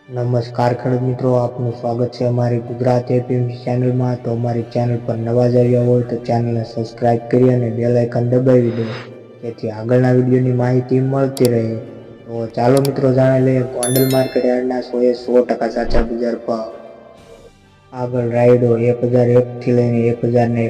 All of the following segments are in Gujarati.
નમસ્કાર ખેડૂત મિત્રો, આપનું સ્વાગત છે અમારી ગુજરાત એપીએમસી ચેનલમાં. તો અમારી ચેનલ પર નવા જ આવ્યા હોય તો ચેનલને સબસ્ક્રાઇબ કરી અને બેલ આઇકન દબાવી દો, જેથી આગળના વિડીયોની માહિતી મળતી રહે. તો ચાલો મિત્રો જાણી લઈએ ગોંડલ માર્કેટ યાર્ડના 100% સાચા બજાર ભાવ. આગળ રાયડો 1001 થી લઈને 1041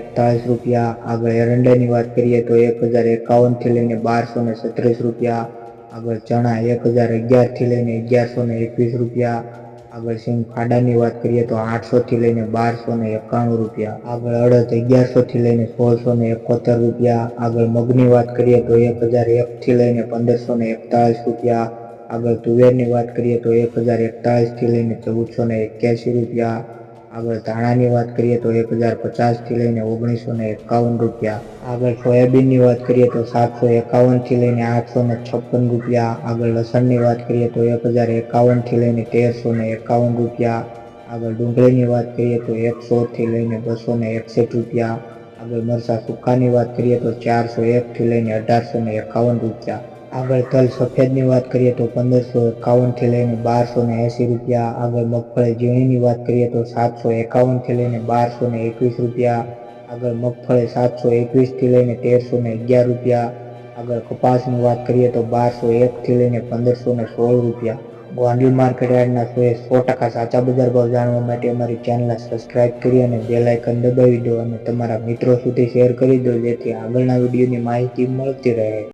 રૂપિયા. આગળ એરંડાની વાત કરીએ તો 1051 થી લઈને 1236 રૂપિયા. આગળ ચણા 1011 થી લઈને 1121 રૂપિયા. આગળ સિંગ ખાડાની વાત કરીએ તો 800 થી લઈને 1291 રૂપિયા. આગળ અડદ 1100 થી લઈને 1671 રૂપિયા. આગળ મગની વાત કરીએ તો 1001 થી લઈને 1541 રૂપિયા. આગળ તુવેરની વાત કરીએ તો 1041 થી લઈને 1481 રૂપિયા. આગળ ધાણાની વાત કરીએ તો 1050 થી લઈને 1951 રૂપિયા. આગળ સોયાબીનની વાત કરીએ તો 751 થી લઈને 856 રૂપિયા. આગળ લસણની વાત કરીએ તો 1051 થી લઈને 1351 રૂપિયા. આગળ ડુંગળીની વાત કરીએ તો 100 થી લઈને 261 રૂપિયા. આગળ મરચાં સૂકાની વાત કરીએ તો 401 થી લઈને 1851 રૂપિયા. આગળ તલ સફેદની વાત કરીએ તો 1551 થી લઈને 1280 રૂપિયા. આગળ મગફળી ઝીણીની વાત કરીએ તો 751 થી લઈને 1221 રૂપિયા. આગળ મગફળી 721 થી લઈને 1311 રૂપિયા. આગળ કપાસની વાત કરીએ તો 1201 થી લઈને 1516 રૂપિયા. ગોંડલ માર્કેટ યાર્ડના 100% સાચા બજાર ભાવ જાણવા માટે અમારી ચેનલને સબસ્ક્રાઇબ કરી અને બેલ આઇકન દબાવી દો અને તમારા મિત્રો સુધી શેર કરી દો, જેથી આગળના વિડીયોની માહિતી મળતી રહે.